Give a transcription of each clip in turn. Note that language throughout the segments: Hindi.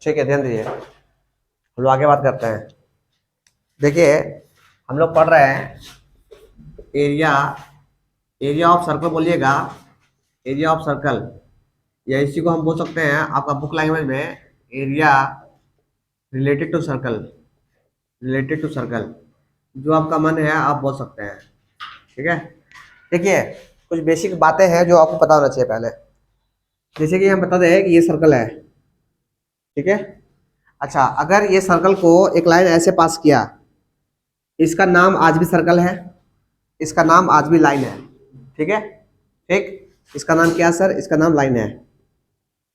ठीक है, ध्यान दीजिए, हम लोग आगे बात करते हैं। देखिए, हम लोग पढ़ रहे हैं एरिया, एरिया ऑफ सर्कल बोलिएगा, एरिया ऑफ सर्कल, या इसी को हम बोल सकते हैं आपका बुक लैंग्वेज में area related to circle, related to circle, जो आपका मन है आप बोल सकते हैं। ठीक है, देखिए कुछ बेसिक बातें हैं जो आपको पता होना चाहिए पहले। जैसे कि हम बता दें कि ये सर्कल है, ठीक है। अच्छा, अगर ये सर्कल को एक लाइन ऐसे पास किया, इसका नाम आज भी सर्कल है, इसका नाम आज भी लाइन है, ठीक है। ठीक, इसका नाम क्या है सर? इसका नाम लाइन है,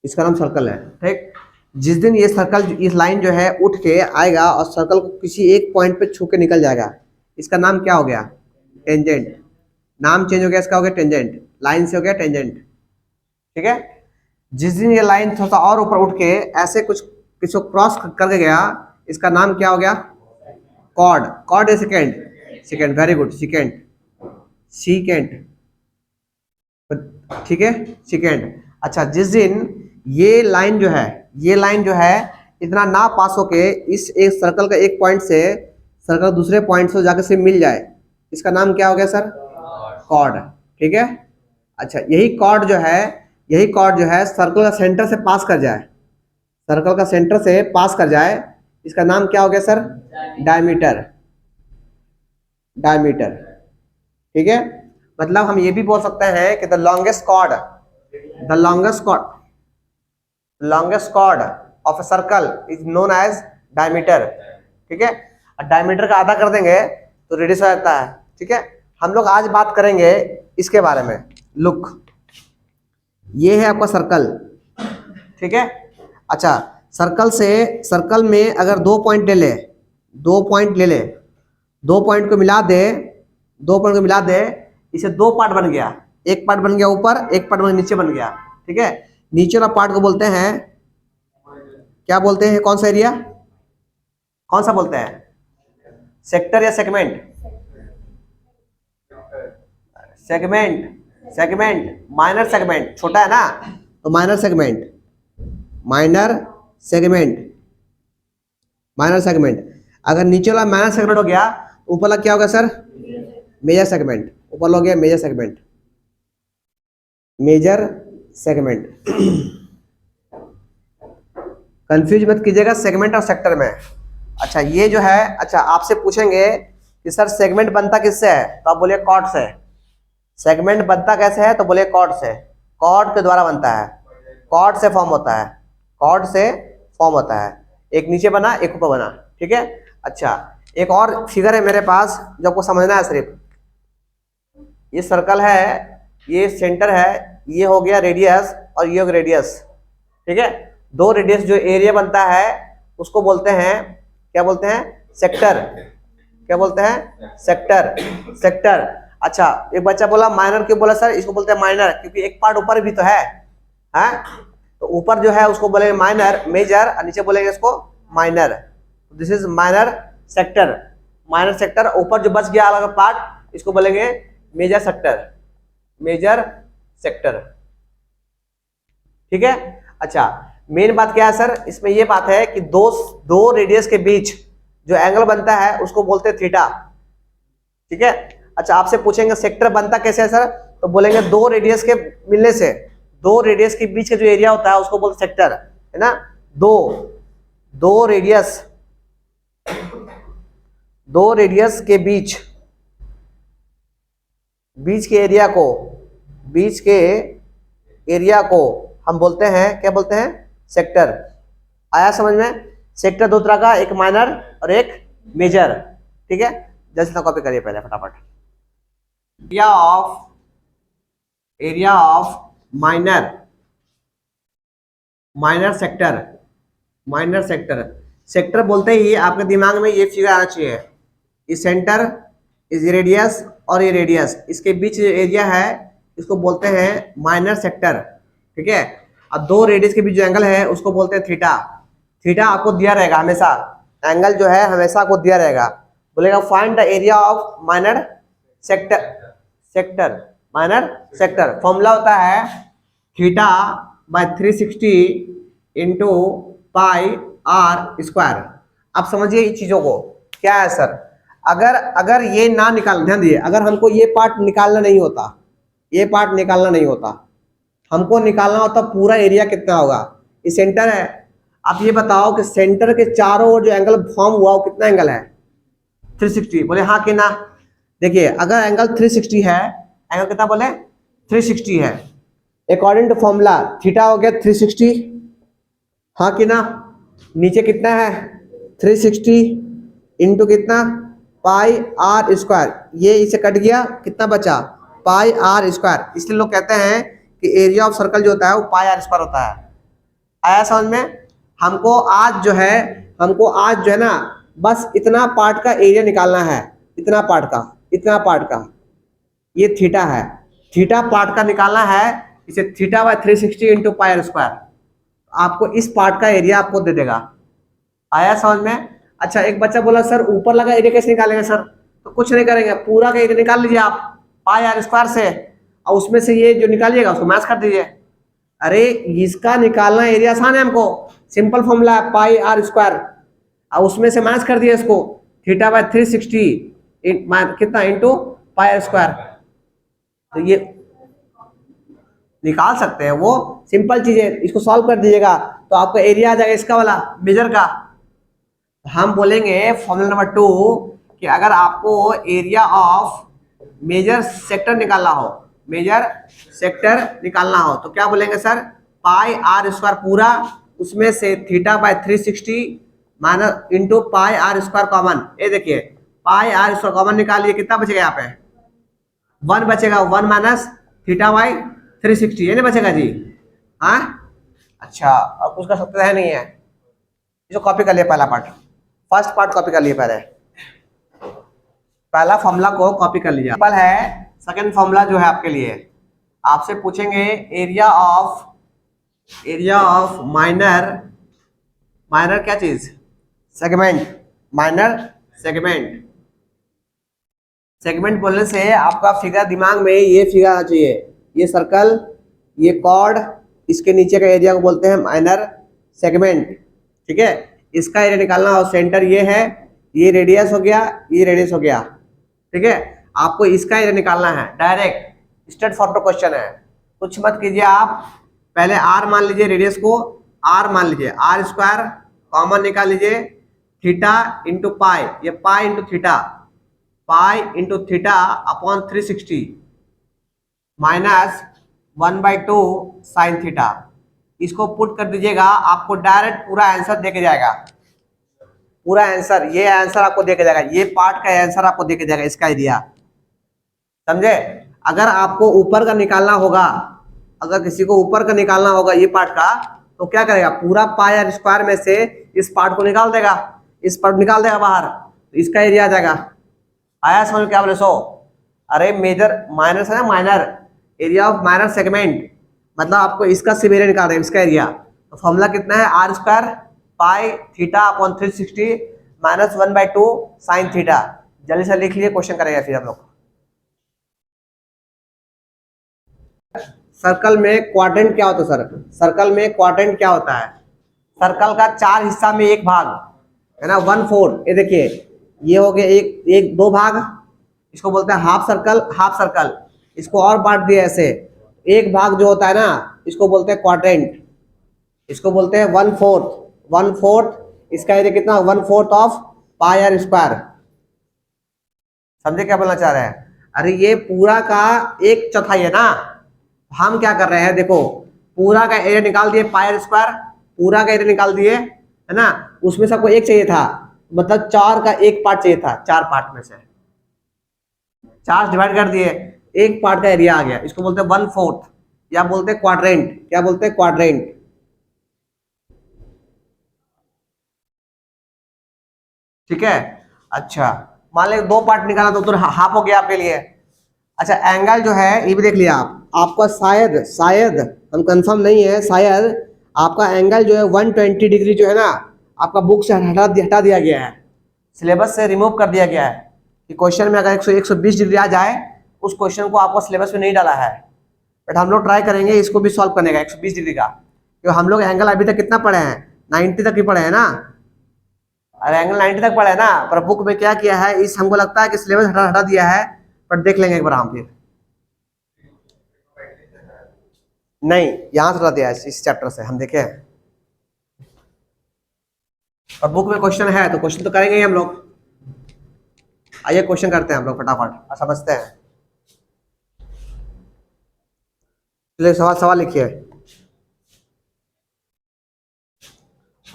इसका नाम सर्कल है, ठीक। जिस दिन ये सर्कल, इस लाइन जो है उठ के आएगा और सर्कल को किसी एक पॉइंट पे छू के निकल जाएगा, इसका नाम क्या हो गया? टेंजेंट। नाम चेंज हो गया, इसका हो गया टेंजेंट, लाइन से हो गया टेंजेंट, ठीक है। जिस दिन ये लाइन थोड़ा सा और ऊपर उठ के ऐसे कुछ किसी को क्रॉस करके गया, इसका नाम क्या हो गया? कॉर्ड। कॉर्ड है second, second, very good, second, सीकेंड, ठीक है, सेकेंड। अच्छा, जिस दिन ये लाइन जो है, ये लाइन जो है इतना ना पास होके इस एक सर्कल का एक पॉइंट से सर्कल दूसरे पॉइंट से जाकर से मिल जाए, इसका नाम क्या हो गया सर? कॉर्ड, ठीक है। अच्छा, यही कॉर्ड जो है, यही कॉर्ड जो है सर्कल का सेंटर से पास कर जाए, सर्कल का सेंटर से पास कर जाए, इसका नाम क्या हो गया सर? डायमीटर, डायमीटर, ठीक है। मतलब हम ये भी बोल सकते हैं कि the longest chord, the longest chord, longest chord of a circle is known as diameter, ठीक है। डायमीटर का आधा कर देंगे तो रेडियस हो जाता है, ठीक है। हम लोग आज बात करेंगे इसके बारे में। लुक, ये है आपका सर्कल, ठीक है। अच्छा, सर्कल से, सर्कल में अगर दो पॉइंट ले ले, दो पॉइंट ले ले, दो पॉइंट को मिला दे, दो पॉइंट को मिला दे, इसे दो पार्ट बन गया, एक पार्ट बन गया ऊपर, एक पार्ट बन नीचे बन गया, ठीक है। नीचे वाला पार्ट को बोलते हैं, क्या बोलते हैं? कौन सा एरिया, कौन सा बोलते हैं? सेक्टर या segment? Segment, segment, minor segment, छोटा है ना तो minor segment, minor segment, minor segment. अगर नीचे वाला माइनर सेगमेंट हो गया, ऊपर वाला क्या होगा सर? Major segment. ऊपर हो गया major segment, major segment. Confuse मत कीजिएगा सेगमेंट और सेक्टर में। अच्छा, ये जो है, अच्छा आपसे पूछेंगे कि सर सेगमेंट बनता किससे है, तो आप बोलिए कॉर्ड से। सेगमेंट बनता कैसे है, तो बोलिए कॉर्ड से, कॉर्ड के द्वारा बनता है, कॉर्ड से फॉर्म होता है, कॉर्ड से फॉर्म होता है। एक नीचे बना, एक ऊपर बना, ठीक है। अच्छा, एक और फिगर है मेरे पास जो आपको समझना है सिर्फ। ये सर्कल है, ये सेंटर है, ये हो गया रेडियस और ये हो गया रेडियस, ठीक है। दो रेडियस जो एरिया बनता है उसको बोलते हैं, क्या बोलते हैं? सेक्टर। क्या बोलते हैं? Sector, sector. अच्छा, एक बच्चा बोला माइनर क्यों बोला सर? इसको बोलते हैं माइनर क्योंकि एक पार्ट ऊपर भी तो है, हाँ? तो ऊपर जो है उसको बोलेंगे माइनर, मेजर, और नीचे बोलेंगे इसको minor. This is minor sector, minor sector. ऊपर जो बच गया अलग पार्ट, इसको बोलेंगे मेजर सेक्टर, मेजर सेक्टर, ठीक है। अच्छा, मेन बात क्या है सर इसमें? ये बात है कि दो रेडियस के बीच जो एंगल बनता है उसको बोलते हैं थीटा, ठीक है। अच्छा, आपसे पूछेंगे सेक्टर बनता कैसे है सर, तो बोलेंगे दो रेडियस के मिलने से, दो रेडियस के बीच का जो एरिया होता है उसको बोलते सेक्टर, है ना। दो रेडियस, दो रेडियस के बीच, बीच के एरिया को, बीच के एरिया को हम बोलते हैं, क्या बोलते हैं? सेक्टर। आया समझ में? सेक्टर दो तरह का, एक माइनर और एक मेजर, ठीक है। जैसे कॉपी करिए पहले फटाफट। Area of minor, minor sector, minor sector. Sector बोलते ही आपके दिमाग में ये फिगर आना चाहिए, इस सेंटर, इस रेडियस और ये रेडियस, इसके बीच जो एरिया है इसको बोलते हैं माइनर सेक्टर, ठीक है। अब दो रेडियस के बीच जो एंगल है उसको बोलते हैं थीटा। थीटा आपको दिया रहेगा हमेशा, एंगल जो है हमेशा आपको दिया रहेगा। बोलेगा find the area of minor sector, sector, minor sector. Formula होता है theta by 360 into pi r square. आप समझिए इन चीजों को, क्या है सर, अगर ये ना निकाल, ध्यान दिए, अगर हमको ये पार्ट निकालना नहीं होता, ये पार्ट निकालना नहीं होता, हमको निकालना होता पूरा एरिया कितना होगा। ये सेंटर है, आप ये बताओ कि सेंटर के चारों ओर जो एंगल फॉर्म हुआ वो कितना एंगल है, 360। बोले हाँ कि ना। देखिए अगर एंगल 360 है, एंगल कितना बोले 360 है, अकॉर्डिंग टू फॉर्मूला थीटा हो गया 360, हाँ कि ना। नीचे कितना है 360 इंटू कितना पाई आर स्क्वायर, ये इसे कट गया, कितना बचा पाई आर स्क्वायर। इसलिए लोग कहते हैं कि एरिया ऑफ सर्कल जो होता है वो पाई आर स्क्वायर होता है। आया समझ में। हमको आज जो है ना बस इतना पार्ट का एरिया निकालना है, इतना पार्ट का ये थीटा है, थीटा पार्ट का निकालना है, इसे theta by 360 into pi r square, आपको इस पार्ट का एरिया आपको दे देगा। आया समझ में। अच्छा एक बच्चा बोला सर ऊपर लगा एरिया कैसे निकालेंगे सर, तो कुछ नहीं करेंगे, पूरा का एरिया निकाल लीजिए आप पाई आर स्क्वायर से, और उसमें से ये जो निकालिएगा उसको मैच कर दीजिए। अरे इसका निकालना एरिया आसान है, हमको सिंपल फॉर्मूला है पाई आर स्क्वायर, और उसमें से मैच कर दिया इसको थीटा बाय 360 कितना इंटू पाई आर स्क्वायर, तो ये निकाल सकते हैं, वो सिंपल चीज है। इसको सॉल्व कर दीजिएगा तो आपको एरिया आ जाएगा इसका वाला मेजर का। हम बोलेंगे फॉर्मूला नंबर 2 कि अगर आपको एरिया ऑफ मेजर सेक्टर निकालना हो, मेजर सेक्टर निकालना हो तो क्या बोलेंगे सर, पाई आर स्क्वायर पूरा, उसमें से theta by 360 minus into pi r square common. ये देखिए पाई आर स्क्वायर कॉमन निकालिए, कितना बचेगा यहाँ पे 1 बचेगा, 1 माइनस थीटा बाय 360, ये नहीं बचेगा जी। हाँ अच्छा, और कुछ का सकते है नहीं है, इसको कॉपी कर लिया पहला पार्ट, फर्स्ट पार्ट कॉपी कर लिए, पहला फॉर्मूला को कॉपी कर लीजिए। सिंपल है। सेकंड फॉर्मूला जो है आपके लिए, आपसे पूछेंगे एरिया ऑफ माइनर क्या चीज, सेगमेंट, माइनर सेगमेंट बोलने से आपका फिगर दिमाग में ये फिगर आना चाहिए, ये सर्कल, ये कॉर्ड, इसके नीचे का एरिया को बोलते हैं माइनर सेगमेंट। ठीक है, इसका एरिया निकालना हो, सेंटर ये है, ये रेडियस हो गया, ये रेडियस हो गया। ठीक है, आपको इसका एरिया निकालना है, डायरेक्ट स्ट्रेट फॉरवर्ड क्वेश्चन है, कुछ मत कीजिए आप। पहले आर मान लीजिए, रेडियस को आर मान लीजिए, आर स्क्वायर कॉमन निकाल लीजिए, थीटा इंटू पाई, ये pi into theta upon 360 minus 1/2 sine theta. इसको पुट कर दीजिएगा, आपको डायरेक्ट पूरा आंसर देके जाएगा, पूरा आंसर, ये आंसर आपको देके जाएगा, ये पार्ट का आंसर आपको देके जाएगा, इसका एरिया, समझे। अगर आपको ऊपर का निकालना होगा, अगर किसी को ऊपर का निकालना होगा ये पार्ट का, तो क्या करेगा, पूरा पाई आर स्क्वायर में से इस पार्ट को निकाल देगा, इस पार्ट निकाल देगा बाहर, तो इसका एरिया आ जाएगा। आया समझ, क्या बोले सो। अरे मेजर माइनर है ना, minor area of minor segment, मतलब आपको इसका सिर्फ एरिया निकाल रहे हैं, इसका एरिया। तो फॉर्मूला कितना है, r square pi theta upon 360 minus 1/2 sine theta. जल्दी से लिख लिए, क्वेश्चन करेगा फिर हम लोग। सर्कल में क्वाड्रेंट क्या होता है सर, सर्कल में क्वाड्रेंट क्या होता है, सर्कल का 4 हिस्सा में एक भाग है ना, 1/4। ये देखिए ये हो गया एक 2 भाग, इसको बोलते हैं हाफ सर्कल। इसको और बांट दिया ऐसे, एक भाग जो होता है ना इसको बोलते हैं क्वाड्रेंट, इसको बोलते हैं 1/4। इसका एरिया कितना, 1/4 ऑफ पाई आर स्क्वायर। समझे क्या बोलना चाह रहे हैं। अरे ये पूरा का 1/4 है ना, हम क्या कर रहे हैं, देखो पूरा का एरिया निकाल दिए पाई आर स्क्वायर, पूरा का एरिया निकाल दिए है ना, उसमें सबको एक चाहिए था, मतलब 4 का 1 पार्ट चाहिए था, 4 पार्ट में से 4 डिवाइड कर दिए, 1 पार्ट का एरिया आ गया, इसको बोलते हैं 1/4 या बोलते हैं क्वाड्रेंट। क्या बोलते हैं, क्वाड्रेंट। ठीक है, अच्छा मान लो 2 पार्ट निकाला तो हाफ हो गया आपके लिए। अच्छा एंगल जो है ये भी देख लिया आपका शायद हम कंफर्म नहीं है, शायद आपका एंगल जो है 120 डिग्री जो है ना, आपका बुक से हटा दिया गया है, सिलेबस से रिमूव कर दिया गया है कि क्वेश्चन में अगर 120 डिग्री आ जाए, उस क्वेश्चन को आपको सिलेबस में नहीं डाला है। बट हम लोग ट्राई करेंगे इसको भी सॉल्व करने का 120 डिग्री का, क्योंकि हम लोग एंगल अभी तक कितना पढ़े हैं, 90 तक ही पढ़े हैं ना, और एंगल 90 तक पढ़े हैं ना, पर बुक में क्या किया है, इस हमको लगता है कि सिलेबस हटा हटा दिया है, पर देख लेंगे एक बार हम फिर। नहीं, यहां से हटा दिया है, इस चैप्टर से हम देखे हैं, और बुक में क्वेश्चन है तो क्वेश्चन तो करेंगे ही हम लोग। आइए क्वेश्चन करते हैं हम लोग फटाफट और समझते हैं। चलिए सवाल सवाल लिखिए।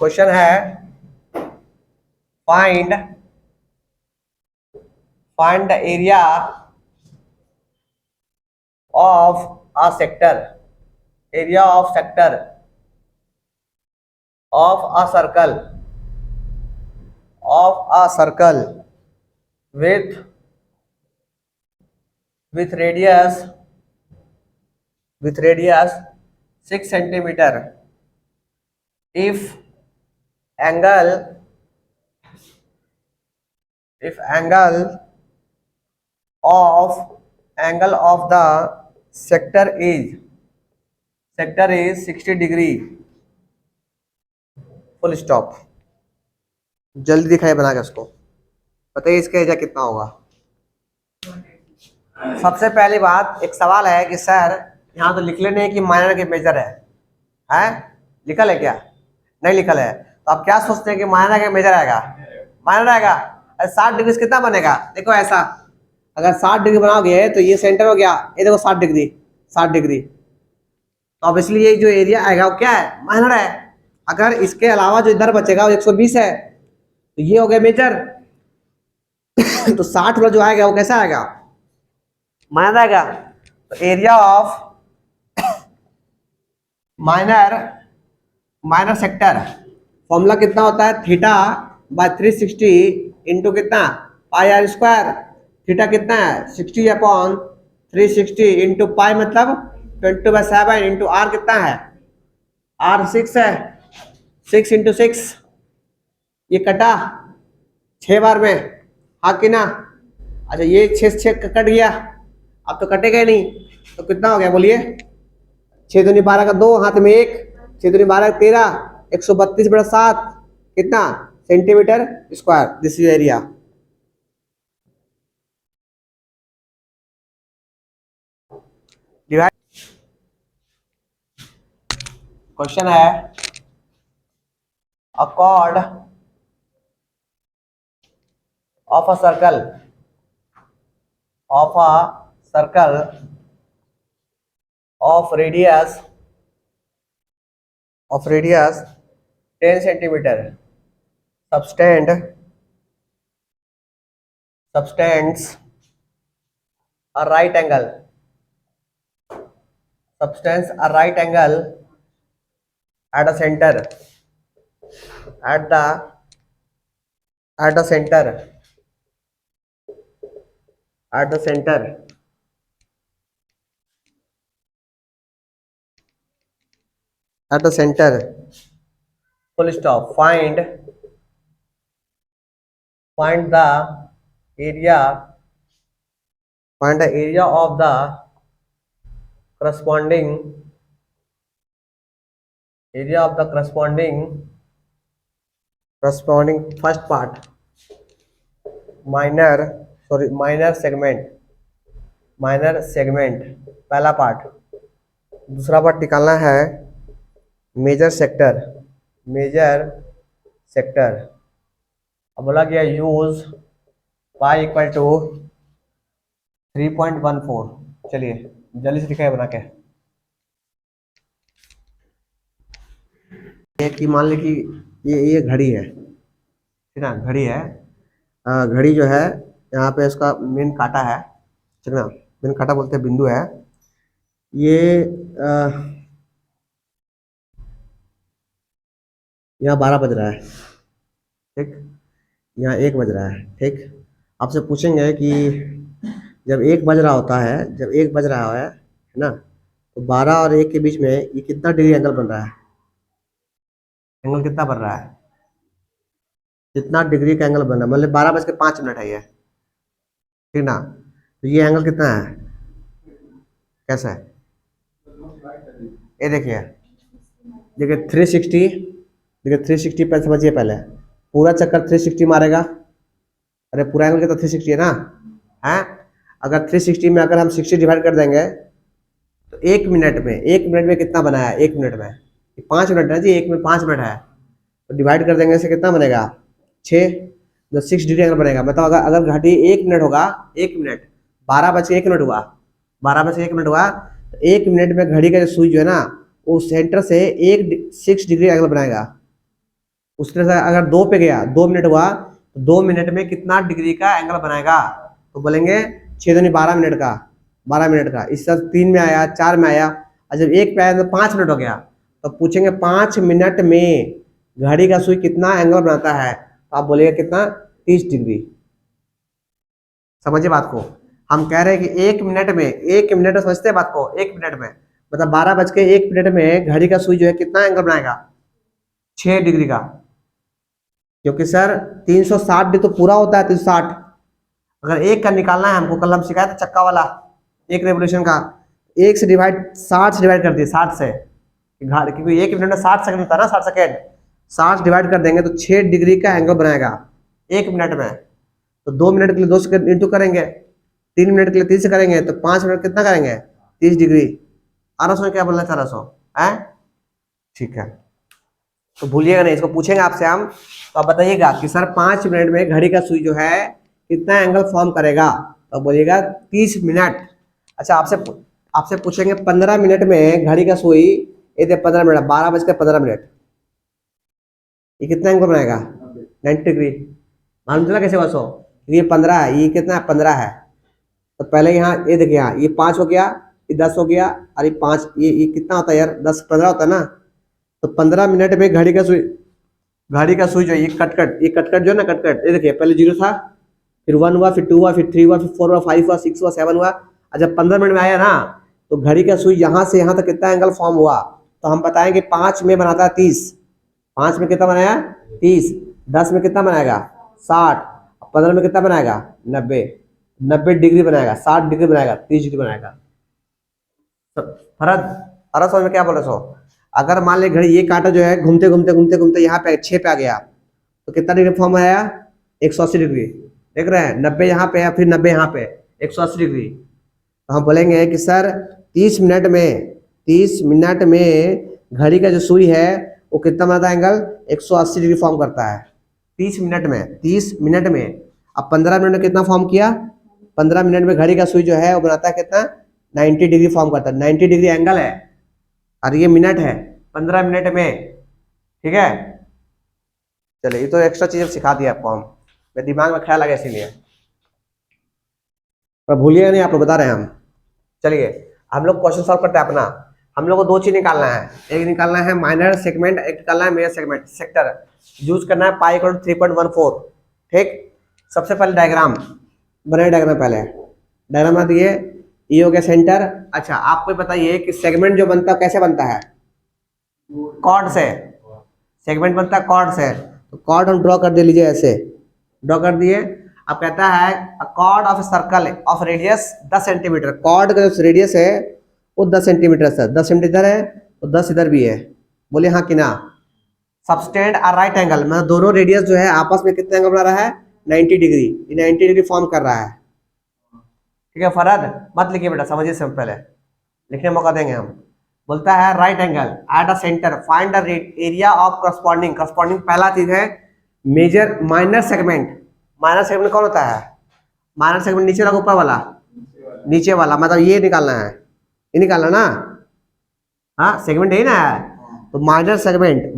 क्वेश्चन है find the area of a sector, area of sector of a circle with radius 6 centimeter if angle of the sector is 60 degree, full stop. जल्दी दिखाइए बना के उसको, बताइए इसका एरिया कितना होगा। सबसे पहली बात, एक सवाल है कि सर यहाँ तो लिख लेने कि माइनर के मेजर है लिखल है क्या? नहीं लिखल है, तो आप क्या सोचते हैं कि माइनर का मेजर आएगा? माइनर आएगा। 60 डिग्री से कितना बनेगा? देखो ऐसा, अगर 60 डिग्री बनाओगे तो ये सेंटर हो गया, ये देखो 60 डिग्री, 60 डिग्री, तो अब इसलिए ये जो एरिया आएगा वो क्या है? माइनर है। अगर इसके अलावा जो इधर बचेगा वो 120 है, तो ये हो गया मेजर। तो 60 वाला जो आएगा वो कैसा आएगा? माइनर आएगा। तो area of minor sector formula कितना होता है? थीटा बाय 360 इंटू कितना? पाई आर स्क्वायर। थीटा कितना है? 60 अपॉन 360 इंटू पाई मतलब 20/7 इंटू आर कितना है? आर 6 है, 6 इंटू 6, ये कटा 6 बार में, हाँ कि ना? अच्छा ये 6 कट गया, अब तो कटेगा ही नहीं, तो कितना हो गया बोलिए? 6 दूनी 12 का 2, हाथ में 1, 6 दूनी 12 का 13, 132/7 कितना? Centimetre square. This is area. Divide. Question है a chord of a circle of radius 10 centimeter subtends a right angle at a center at the center full stop. Find the area of the corresponding first part minor segment पहला पार्ट। दूसरा पार्ट निकालना है मेजर सेक्टर। अब बोला गया यूज पाई इक्वल टू 3.14। चलिए जल्दी से दिखाए बना के। कि मान ली कि ये घड़ी है, ठीक ना? घड़ी है, घड़ी जो है यहाँ पे इसका मेन काटा है, ठीक ना? मेन काटा बोलते हैं, बिंदु है ये। यहाँ 12 बज रहा है, ठीक, यहाँ 1 बज रहा है, ठीक। आपसे पूछेंगे कि जब 1 बज रहा होता है, है ना, तो 12 और 1 के बीच में ये कितना डिग्री एंगल बन रहा है? एंगल कितना बन रहा है? कितना डिग्री का एंगल बन रहा है? मतलब 12:05 है ये, ठीक ना? तो ये एंगल कितना है? कैसा है? ये देखिए 360 देखिए 360 पे समझिए पहले, पूरा चक्कर 360 मारेगा। अरे पूरा एंगल कितना 360 है ना, है। अगर 360 में अगर हम 60 डिवाइड कर देंगे तो 1 मिनट में कितना बना है, 1 मिनट में 5 मिनट है जी, 1 मिनट 5 मिनट है, तो डिवाइड कर देंगे इससे कितना बनेगा 6, जो 6 डिग्री एंगल बनेगा। मतलब अगर घड़ी 1 मिनट होगा, 1 मिनट 12 बज के 1 मिनट हुआ, 12 बज के 1 मिनट हुआ, तो 1 मिनट में घड़ी का जो सुई जो है ना वो सेंटर से 6 डिग्री एंगल बनाएगा। उस तरह से अगर 2 पे गया, 2 मिनट हुआ, तो 2 मिनट में कितना डिग्री का एंगल बनाएगा, तो बोलेंगे 6 दूनी 12 मिनट का, 12 मिनट का। इससे 3 में आया, 4 में आया, और जब 1 पे आया तो 5 मिनट हो गया, तो पूछेंगे 5 मिनट में घड़ी का सुई कितना एंगल बनाता है, तो आप बोलिएगा कितना 30 डिग्री। समझिए बात को, हम कह रहे हैं कि 1 मिनट में, 1 मिनट समझते हैं बात को, 1 मिनट में मतलब 12 बज के 1 मिनट में घड़ी का सुई जो है कितना एंगल बनाएगा, 6 डिग्री का। क्योंकि सर 360 डिग्री तो पूरा होता है 360, अगर 1 का निकालना है हमको, कल हम सिखाए थे चक्का वाला 1 रेवोल्यूशन का, 1 से डिवाइड 60 से डिवाइड कर दिए, 60 से, क्योंकि 1 मिनट में 60 सेकंड होता है ना, 60 सेकंड, 60 डिवाइड कर देंगे तो 6 डिग्री का एंगल बनाएगा 1 मिनट में। तो 2 मिनट के लिए 2 से इंटू करेंगे, 3 मिनट के लिए 3 से करेंगे, तो 5 मिनट कितना करेंगे 30 डिग्री। 1200 क्या बोलना है, 1200 है, ठीक है। तो भूलिएगा नहीं, इसको पूछेंगे आपसे हम, तो आप बताइएगा कि सर 5 मिनट में घड़ी का सुई जो है कितना एंगल फॉर्म करेगा, तो बोलिएगा 30 मिनट। अच्छा आपसे पूछेंगे 15 मिनट में घड़ी का सुई, ये 15 मिनट, 12 बज के 15 मिनट, ये कितना एंगल बनाएगा 90 डिग्री। मालूम चला कैसे बसो, ये 15 है, ये कितना 15 है, तो पहले यहाँ ये देखिए, यहाँ ये 5 हो गया, ये 10 हो गया, और ये 5, ये कितना होता है यार, 10 15 होता है ना। तो 15 मिनट में घड़ी का सुई जो ये कटकट जो है ना, कटकट, ये देखिए पहले 0 था, फिर 1 हुआ, फिर 2 हुआ, फिर 3 हुआ, फिर 4 हुआ, 5 हुआ, 6 हुआ, 7 हुआ, और जब 15 मिनट में आया ना, तो घड़ी का सुई यहाँ से यहाँ तक कितना एंगल फॉर्म हुआ, तो हम बताएंगे 5 में बनाता है 30, 5 में कितना बनाया 30, 10 में कितना बनाएगा 60, 15 में कितना बनाएगा 90 डिग्री बनाएगा, 60 डिग्री बनाएगा, 30 डिग्री बनाएगा। फरक फरक समझ में क्या बोले सो, अगर मान ले घड़ी ये कांटा जो है घूमते घूमते घूमते घूमते यहाँ पे 6 पे आ गया, तो कितना डिग्री फॉर्म आया 180 डिग्री, देख रहे हैं, 90 यहाँ पे है, फिर 90 यहाँ पे, 180 डिग्री। तो हम बोलेंगे कि सर 30 मिनट में घड़ी का जो सुई है वो कितना बनाता है एंगल 180 डिग्री फॉर्म करता है 30 मिनट में। अब 15 मिनट में कितना फॉर्म किया, 15 मिनट में घड़ी का सुई जो है वो बनाता है कितना 90 डिग्री फॉर्म करता है, 90 डिग्री एंगल है, और ये मिनट है 15 मिनट में, ठीक है। चलिए ये तो एक्स्ट्रा चीज सिखा दिया आपको हम, मेरे दिमाग में ख्याल आ गया इसीलिए, पर भूलिएगा नहीं, आप लोग बता रहे हैं हम। चलिए हम लोग क्वेश्चन सॉल्व करते हैं अपना। हम लोग को 2 चीज निकालना है, एक निकालना है माइनर सेगमेंट, एक निकालना है मेजर सेगमेंट, सेक्टर यूज करना है पाई 3.14, ठीक। सबसे पहले डायग्राम बनाए, डायग्राम पहले डायग्राम बना दिए, ये हो गया सेंटर। अच्छा आपको बताइए कि सेगमेंट जो बनता है कैसे बनता है, कॉर्ड से, सेगमेंट बनता है कॉर्ड से, तो कॉर्ड हम ड्रॉ कर दे लीजिए, ऐसे ड्रॉ कर दिए। अब कहता है chord of circle of radius 10 centimetre, chord का जो रेडियस है वो 10 सेंटीमीटर है, 10 सेंटीमीटर है तो 10 इधर भी है, बोले हाँ कि ना। सबस्टेंड आ राइट एंगल, मतलब दोनों रेडियस जो है आपस में कितना एंगल बना रहा है 90 डिग्री, ये 90 डिग्री फॉर्म कर रहा है, ठीक है। फरद मत लिखिए बेटा, समझिए सब पहले, लिखने मौका देंगे हम। बोलता है right angle at a centre, find the area of corresponding, corresponding पहला चीज है major minor segment. Minor segment कौन होता है, माइनर सेगमेंट नीचे वाला ऊपर वाला, नीचे वाला, मतलब ये निकालना है, ये निकालना ना, हाँ सेगमेंट है ना, तो minor segment,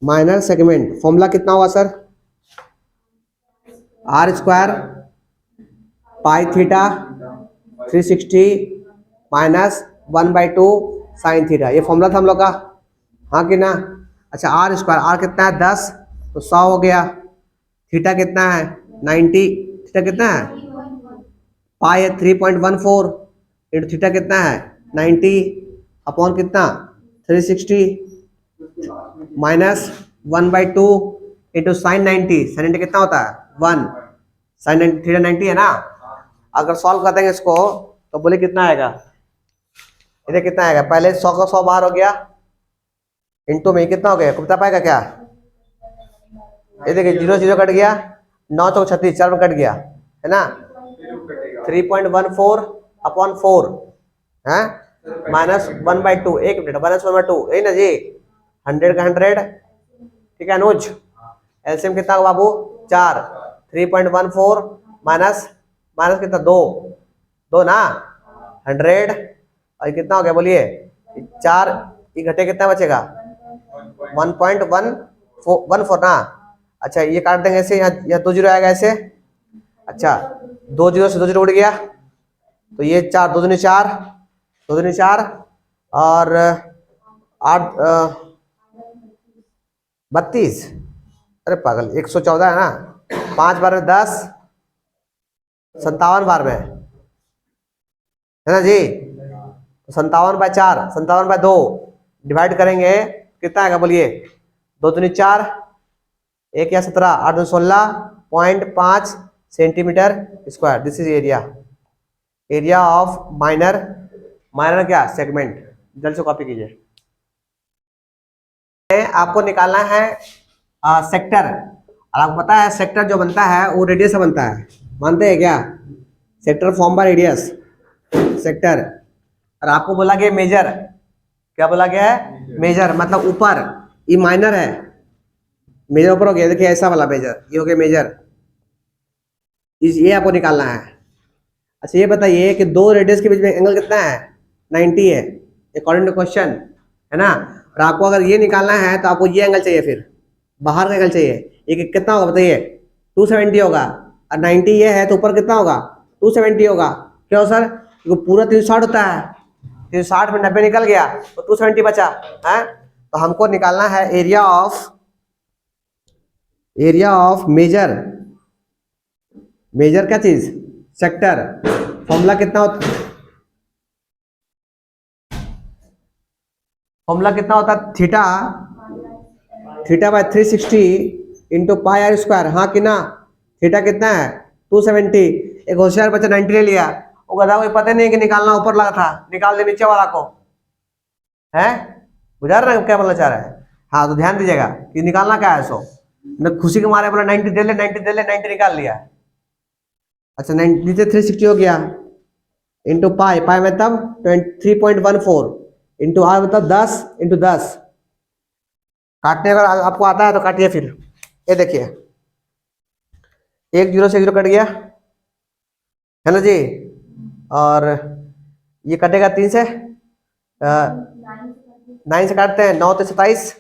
minor segment formula कितना हुआ सर, r² पाई थीटा 360 माइनस 1/2 साइन थीटा, ये फॉर्मूला था हम लोग का, हाँ कि ना। अच्छा r², r कितना है 10, तो 100 हो गया, थीटा कितना है 90, थीटा कितना है पाई है 3.14, इंटू थीटा कितना है 90 अपॉन कितना 360 माइनस 1/2 इंटू साइन 90, साइन 90 कितना होता है 1, साइन 90 थीटा 90 है ना। अगर सॉल्व कर देंगे इसको तो बोले कितना आएगा, इधर कितना आएगा, पहले 100 का 100 बाहर हो गया, इंटू में कितना हो गया, कितना पाएगा क्या, ये देखिए 0 0 कट गया, 9 चौक 36, 4 में कट गया है ना, 3.14 अपॉन 4 है माइनस 1/2, 1 मिनट, -1/2 यही ना जी, 100 का 100, ठीक है अनुज, एलसीएम कितना होगा बाबू 4, 3.14 माइनस माइनस कितना 2 2 ना 100, और कितना हो गया बोलिए 4, ये घटे कितना बचेगा 1.14 ना, अच्छा ये काट देंगे ऐसे, यहाँ 2 0 आएगा ऐसे, अच्छा 2 0 से 2 0 उड़ गया, तो ये 4 2 दूनी 4, 2 दूनी 4 और 8 32, अरे पागल 114 है ना, 5 बार में 10, 57 बार में है ना जी, 57/4, 57/2 डिवाइड करेंगे कितना आएगा बोलिए, 2 दूनी 4, 1 या 17, 8 दूनी 16.5 centimetre square, this is area, area of minor, minor क्या सेगमेंट, जल्द से कॉपी कीजिए। आपको निकालना है सेक्टर, और आपको पता है सेक्टर जो बनता है वो रेडियस से बनता है, मानते हैं क्या, sector form by radius sector, और आपको बोला गया मेजर, क्या बोला गया है मेजर, मतलब ऊपर, ये माइनर है, मेजर ऊपर हो गया, देखिए ऐसा वाला मेजर, ये हो गया मेजर, ये आपको निकालना है। अच्छा ये बताइए कि दो रेडियस के बीच में एंगल कितना है, 90 है अकॉर्डिंग टू क्वेश्चन, है ना, और आपको अगर ये निकालना है तो आपको ये एंगल चाहिए, फिर बाहर का एंगल चाहिए, ये कितना होगा बताइए 270 होगा, और 90 ये है तो ऊपर कितना होगा 270 होगा, क्यों सर, क्योंकि पूरा 360 होता है, 360 में 90 निकल गया तो 270 बचा है, तो हमको निकालना है एरिया ऑफ मेजर, मेजर क्या चीज सेक्टर, फॉर्मूला कितना होता, फॉर्मूला कितना होता है theta by 360 into pi r square, हाँ कि ना, थीटा कितना है 270, एक होशियार बच्चा 90 ले लिया, वो गधा को पता नहीं कि निकालना ऊपर लगा था, निकाल दे नीचे वाला को, है बुझा रहे क्या बोलना चाह रहा है, हाँ तो ध्यान दीजिएगा कि निकालना क्या है, सो मैं खुशी के मारे बोला 90 दे ले 90 दे ले, 90 निकाल लिया, अच्छा नीचे 360 हो गया, इंटू पाई, पाई मतलब 3.14 इंटू आर मतलब 10 इंटू 10, काटने अगर आपको आता है तो काटिए, फिर ये देखिए 1 0 से 0 कट गया है ना जी, और ये कटेगा 3 से, 9 से काटते हैं, 9 तो 27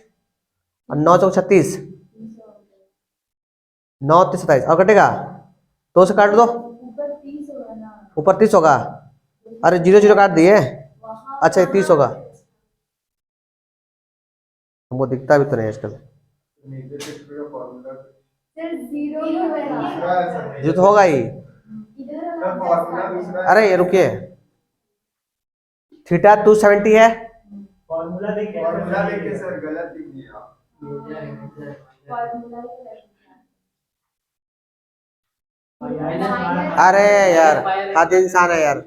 और 9 चौक 36, 9 तो 27 और कटेगा 2 से काट दो, ऊपर 30 होगा, अरे 0 0 काट दिए, अच्छा ये 30 होगा, हमको दिखता भी तो नहीं आजकल, जो तो होगा ही, अरे ये रुकिए, थीटा 270 है, फॉर्मूला देखिए सर, गलत लिख दिया, अरे यार हाथ इंसान है यार,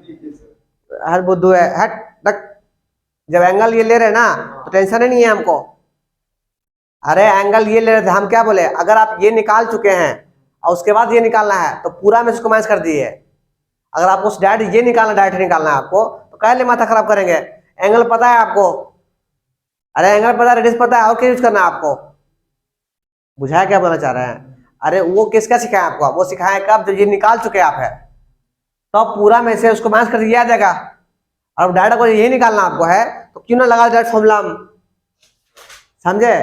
हर बुद्धू है, हट तक, जब एंगल ये ले रहे ना तो टेंशन ही नहीं है हमको, अरे एंगल ये ले रहे थे, हम क्या बोले, अगर आप ये निकाल चुके हैं और उसके बाद ये निकालना है तो पूरा में इसको मैच कर दिए, अगर आपको डायरेक्ट ये निकालना, डायरेक्ट निकालना है आपको तो क्या ले माथा खराब करेंगे, एंगल पता है आपको, अरे एंगल पता है, रेडियस पता है, और क्या यूज करना है आपको, बुझाया क्या बोलना चाह रहे हैं, अरे वो किसका सिखाया आपको, वो सिखाया कब जब ये निकाल चुके आप है, तो पूरा में से उसको मैच कर दिया जाएगा, और डायरेक्ट को यही निकालना आपको है तो क्यों ना लगा डायरेक्ट फॉर्मूला, समझे।